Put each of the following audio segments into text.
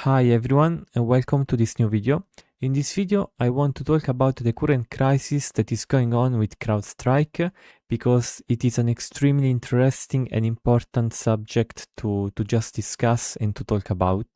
Hi everyone and welcome to this new video. In this video I want to talk about the current crisis that is going on with CrowdStrike because it is an extremely interesting and important subject to just discuss and to talk about.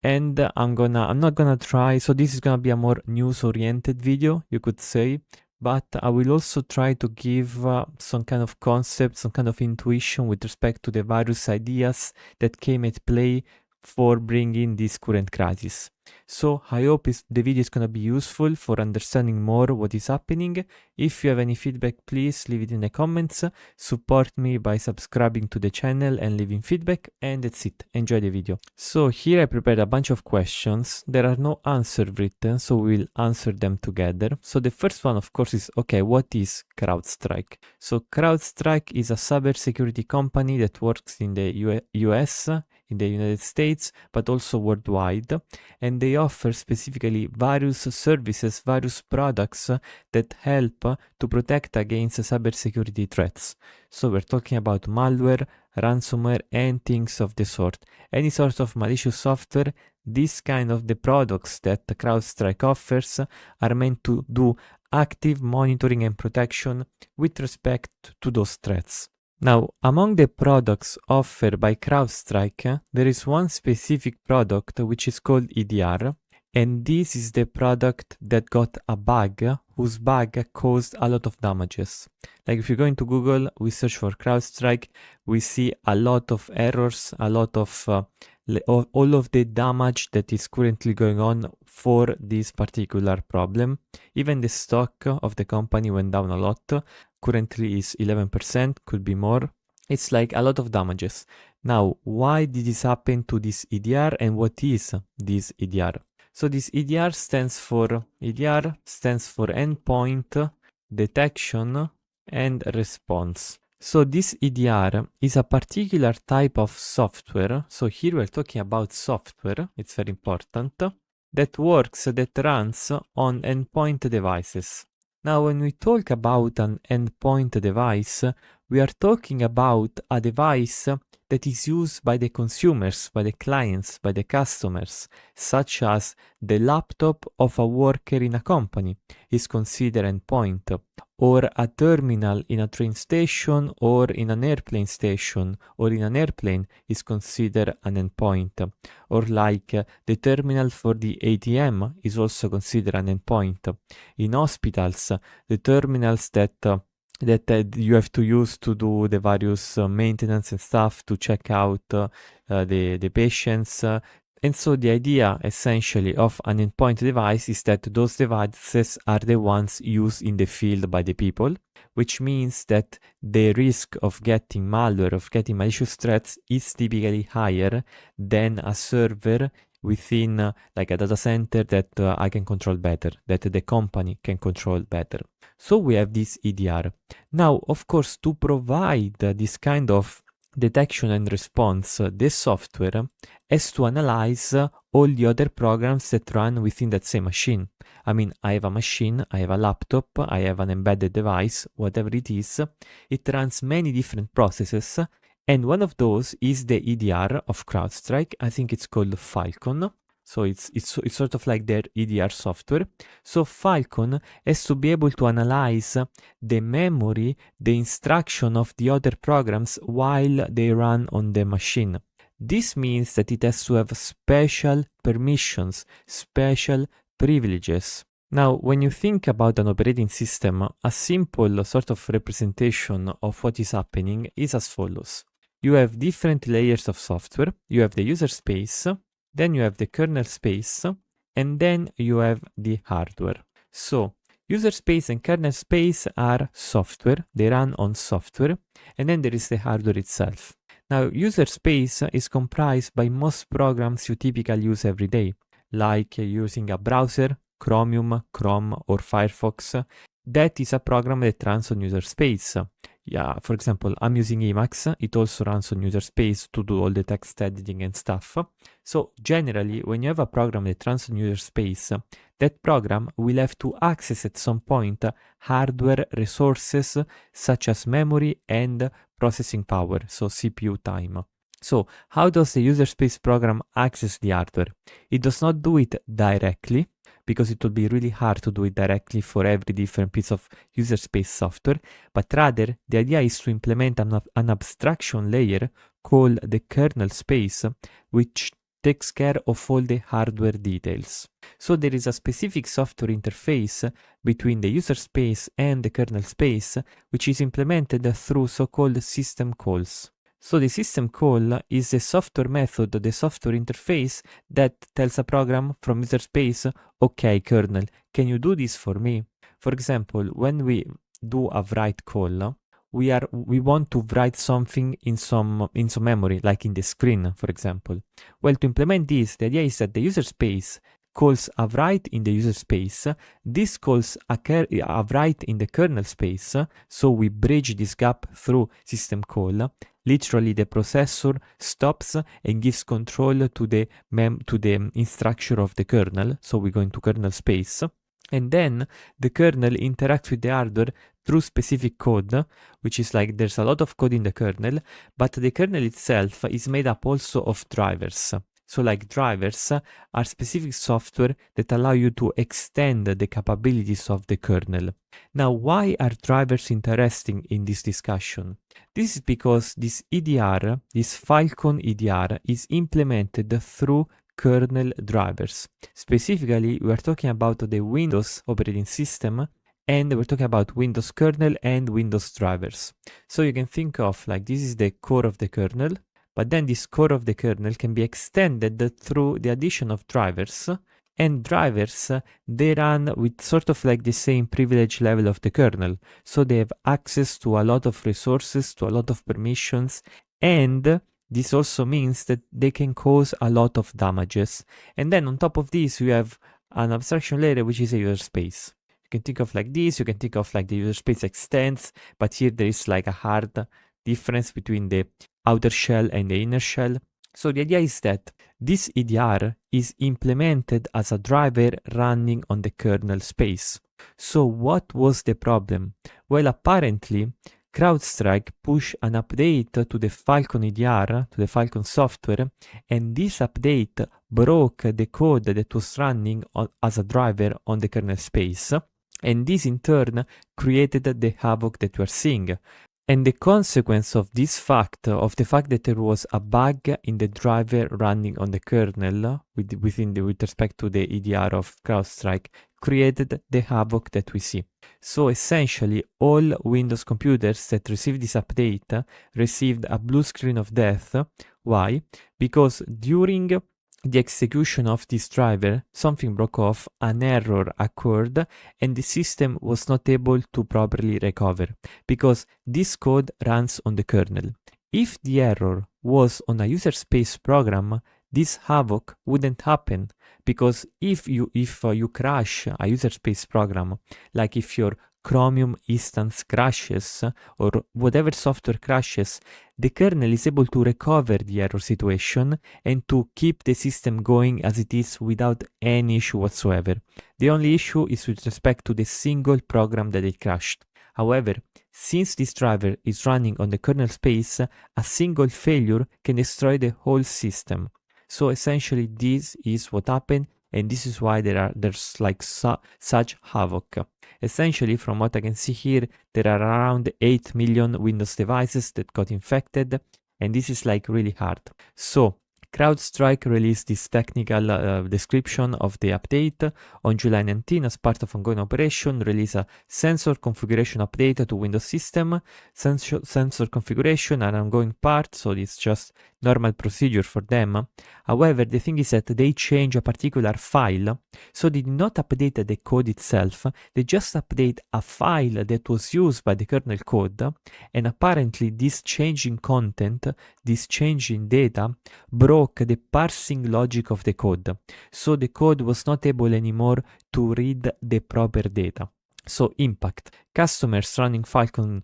And I'm not gonna try, so this is gonna be a more news oriented video, you could say, but I will also try to give some kind of concept, some kind of intuition with respect to the various ideas that came at play for bringing this current crisis. So I hope the video is going to be useful for understanding more what is happening. If you have any feedback, please leave it in the comments. Support me by subscribing to the channel and leaving feedback, and that's it. Enjoy the video. So here I prepared a bunch of questions. There are no answers written, so we'll answer them together. So the first one, of course, is, okay, what is CrowdStrike? So CrowdStrike is a cybersecurity company that works in the US, in the United States, but also worldwide, and they offer specifically various services, various products that help to protect against cybersecurity threats. So we're talking about malware, ransomware, and things of the sort. Any sort of malicious software, this kind of the products that CrowdStrike offers are meant to do active monitoring and protection with respect to those threats. Now, among the products offered by CrowdStrike, there is one specific product which is called EDR, and this is the product that got a bug, whose bug caused a lot of damages. Like if you go into Google, we search for CrowdStrike, we see a lot of errors, a lot of all of the damage that is currently going on for this particular problem. Even the stock of the company went down a lot. Currently is 11%, could be more. It's like a lot of damages. Now, why did this happen to this EDR and what is this EDR? So this EDR stands for Endpoint Detection and Response. So this EDR is a particular type of software. So here we're talking about software, it's very important, that runs on endpoint devices. Now, when we talk about an endpoint device, we are talking about a device that is used by the consumers, by the clients, by the customers, such as the laptop of a worker in a company is considered endpoint, or a terminal in a train station or in an airplane station or in an airplane is considered an endpoint, or like the terminal for the ATM is also considered an endpoint. In hospitals, the terminals that you have to use to do the various maintenance and stuff to check out the patients. And so the idea essentially of an endpoint device is that those devices are the ones used in the field by the people, which means that the risk of getting malware, of getting malicious threats is typically higher than a server within like a data center that I can control better, that the company can control better. So we have this EDR. Now, of course, to provide this kind of detection and response, the software has to analyze all the other programs that run within that same machine. I mean, I have a machine, I have a laptop, I have an embedded device, whatever it is. It runs many different processes, and one of those is the EDR of CrowdStrike. I think it's called Falcon. So it's sort of like their EDR software. So Falcon has to be able to analyze the memory, the instruction of the other programs while they run on the machine. This means that it has to have special permissions, special privileges. Now, when you think about an operating system, a simple sort of representation of what is happening is as follows. You have different layers of software. You have the user space, then you have the kernel space, and then you have the hardware. So user space and kernel space are software, they run on software, and then there is the hardware itself. Now, user space is comprised by most programs you typically use every day, like using a browser, Chromium, Chrome, or Firefox. That is a program that runs on user space. Yeah, for example, I'm using Emacs. It also runs on user space to do all the text editing and stuff. So generally, when you have a program that runs on user space, that program will have to access at some point hardware resources such as memory and processing power, so CPU time. So how does the user space program access the hardware? It does not do it directly, because it would be really hard to do it directly for every different piece of user space software, but rather the idea is to implement an abstraction layer called the kernel space, which takes care of all the hardware details. So there is a specific software interface between the user space and the kernel space, which is implemented through so-called system calls. So the system call is a software method, the software interface that tells a program from user space, okay, kernel, can you do this for me? For example, when we do a write call, we want to write something in some memory, like in the screen, for example. Well, to implement this, the idea is that the user space calls a write in the user space. This calls a write in the kernel space, so we bridge this gap through system call. Literally, the processor stops and gives control to the instruction of the kernel, so we go into kernel space. And then the kernel interacts with the hardware through specific code, which is like there's a lot of code in the kernel, but the kernel itself is made up also of drivers. So like drivers are specific software that allow you to extend the capabilities of the kernel. Now, why are drivers interesting in this discussion? This is because this EDR, this Falcon EDR, is implemented through kernel drivers. Specifically, we are talking about the Windows operating system, and we're talking about Windows kernel and Windows drivers. So you can think of like this is the core of the kernel, but then this core of the kernel can be extended through the addition of drivers, and drivers, they run with sort of like the same privilege level of the kernel. So they have access to a lot of resources, to a lot of permissions, and this also means that they can cause a lot of damages. And then on top of this, you have an abstraction layer, which is a user space. You can think of like this, you can think of like the user space extends, but here there is like a hard difference between the outer shell and the inner shell. So the idea is that this EDR is implemented as a driver running on the kernel space. So what was the problem? Well, apparently, CrowdStrike pushed an update to the Falcon EDR, to the Falcon software, and this update broke the code that was running as a driver on the kernel space, and this in turn created the havoc that we are seeing. And the consequence of this fact, of the fact that there was a bug in the driver running on the kernel with respect to the EDR of CrowdStrike, created the havoc that we see. So essentially, all Windows computers that received this update received a blue screen of death. Why? Because during the execution of this driver, something broke off, an error occurred, and the system was not able to properly recover, because this code runs on the kernel. If the error was on a user space program, this havoc wouldn't happen, because if you crash a user space program, like if your Chromium instance crashes or whatever software crashes, the kernel is able to recover the error situation and to keep the system going as it is without any issue whatsoever. The only issue is with respect to the single program that it crashed. However, since this driver is running on the kernel space, a single failure can destroy the whole system. So essentially this is what happened, and this is why there's like such havoc. Essentially, from what I can see here, there are around 8 million Windows devices that got infected, and this is like really hard. So CrowdStrike released this technical description of the update on July 19 as part of ongoing operation, release a sensor configuration update to Windows system. Sensor configuration are an ongoing part, so it's just normal procedure for them. However, the thing is that they change a particular file, so they did not update the code itself, they just update a file that was used by the kernel code, and apparently this change in content, this change in data, broke the parsing logic of the code. So the code was not able anymore to read the proper data. So impact. Customers running Falcon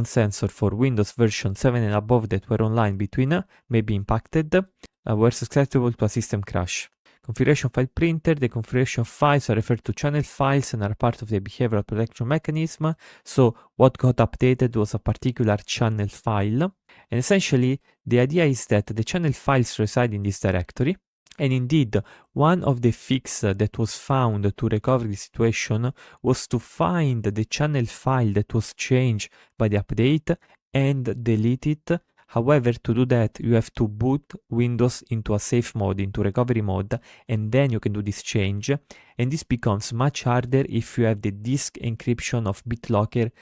sensor for Windows version 7 and above that were online between may be impacted, were susceptible to a system crash. Configuration file printer. The configuration files are referred to channel files and are part of the behavioral protection mechanism. So what got updated was a particular channel file. And essentially, the idea is that the channel files reside in this directory. And indeed, one of the fixes that was found to recover the situation was to find the channel file that was changed by the update and delete it. However, to do that, you have to boot Windows into a safe mode, into recovery mode, and then you can do this change. And this becomes much harder if you have the disk encryption of BitLocker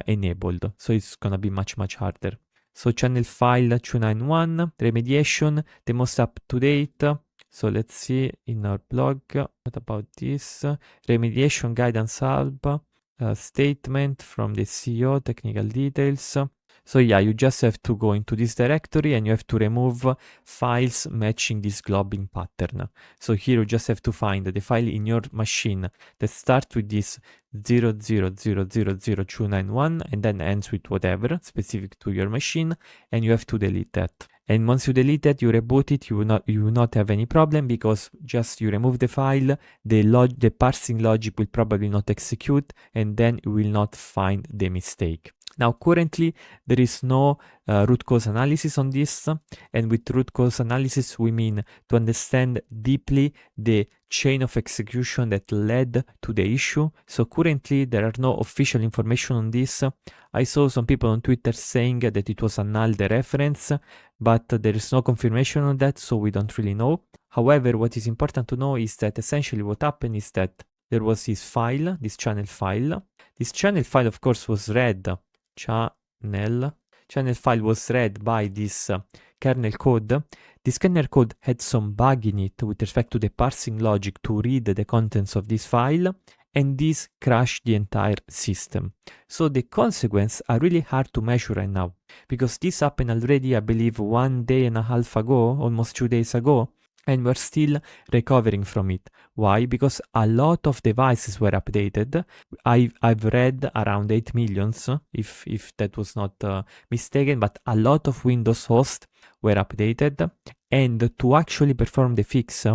enabled. So it's gonna be much harder. So channel file 291, remediation, the most up-to-date. So let's see in our blog, what about this? Remediation guidance hub, statement from the CEO, technical details. So yeah, you just have to go into this directory and you have to remove files matching this globbing pattern. So here you just have to find the file in your machine that starts with this 0000291 and then ends with whatever specific to your machine, and you have to delete that. And once you delete it, you reboot it, you will not have any problem, because just you remove the file, the parsing logic will probably not execute, and then you will not find the mistake. Now, currently, there is no root cause analysis on this, and with root cause analysis, we mean to understand deeply the chain of execution that led to the issue. So currently, there are no official information on this. I saw some people on Twitter saying that it was a null reference, but there is no confirmation on that, so we don't really know. However, what is important to know is that essentially what happened is that there was this file, this channel file. This channel file, of course, was read. Channel file was read by this kernel code. This kernel code had some bug in it with respect to the parsing logic to read the contents of this file, and this crashed the entire system. So the consequences are really hard to measure right now, because this happened already, I believe, 1.5 days ago, almost 2 days ago, and we're still recovering from it. Why? Because a lot of devices were updated. I've read around 8 million, if that was not mistaken, but a lot of Windows hosts were updated. And to actually perform the fix,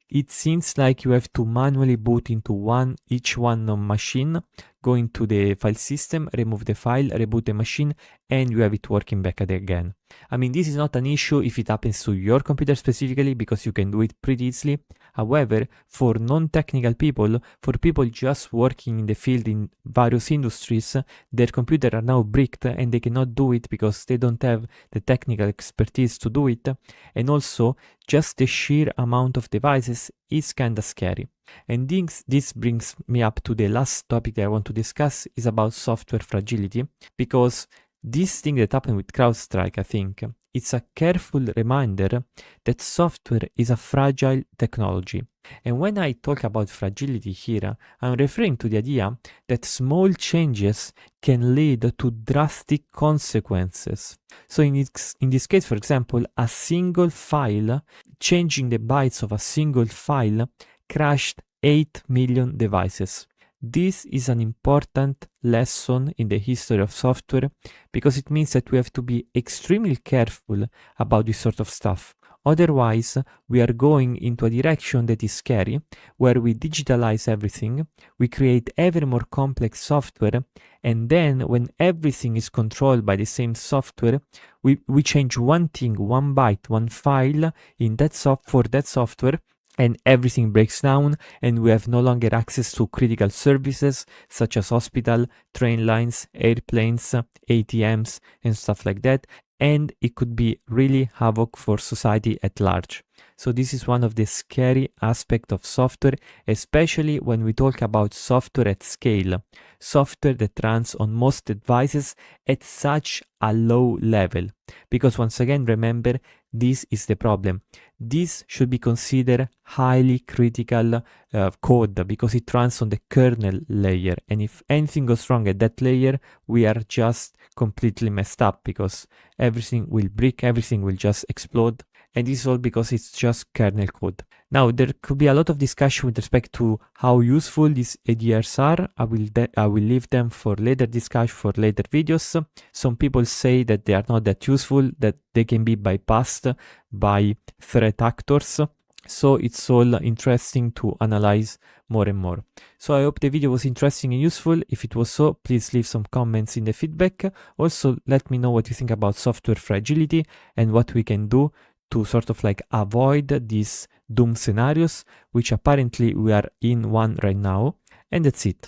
it seems like you have to manually boot into each one machine, go into the file system, remove the file, reboot the machine, and you have it working back again. I mean, this is not an issue if it happens to your computer specifically, because you can do it pretty easily. However, for non-technical people, for people just working in the field in various industries, their computers are now bricked and they cannot do it because they don't have the technical expertise to do it. And also, just the sheer amount of devices is kinda scary. And this brings me up to the last topic that I want to discuss, is about software fragility, because this thing that happened with CrowdStrike, I think, it's a careful reminder that software is a fragile technology. And when I talk about fragility here, I'm referring to the idea that small changes can lead to drastic consequences. So in this case, for example, a single file, changing the bytes of a single file, crashed 8 million devices. This is an important lesson in the history of software, because it means that we have to be extremely careful about this sort of stuff. Otherwise, we are going into a direction that is scary, where we digitalize everything, we create ever more complex software, and then when everything is controlled by the same software, we change one thing, one byte, one file in for that software, and everything breaks down, and we have no longer access to critical services such as hospital, train lines, airplanes, ATMs, and stuff like that. And it could be really havoc for society at large. So this is one of the scary aspects of software, especially when we talk about software at scale, software that runs on most devices at such a low level. Because once again, remember, this is the problem. This should be considered highly critical code, because it runs on the kernel layer. And if anything goes wrong at that layer, we are just completely messed up, because everything will break, everything will just explode. And this is all because it's just kernel code. Now, there could be a lot of discussion with respect to how useful these ADRs are. I will leave them for later discussion, for later videos. Some people say that they are not that useful, that they can be bypassed by threat actors. So it's all interesting to analyze more and more. So I hope the video was interesting and useful. If it was so, please leave some comments in the feedback. Also, let me know what you think about software fragility and what we can do to sort of like avoid these doom scenarios, which apparently we are in one right now. And that's it.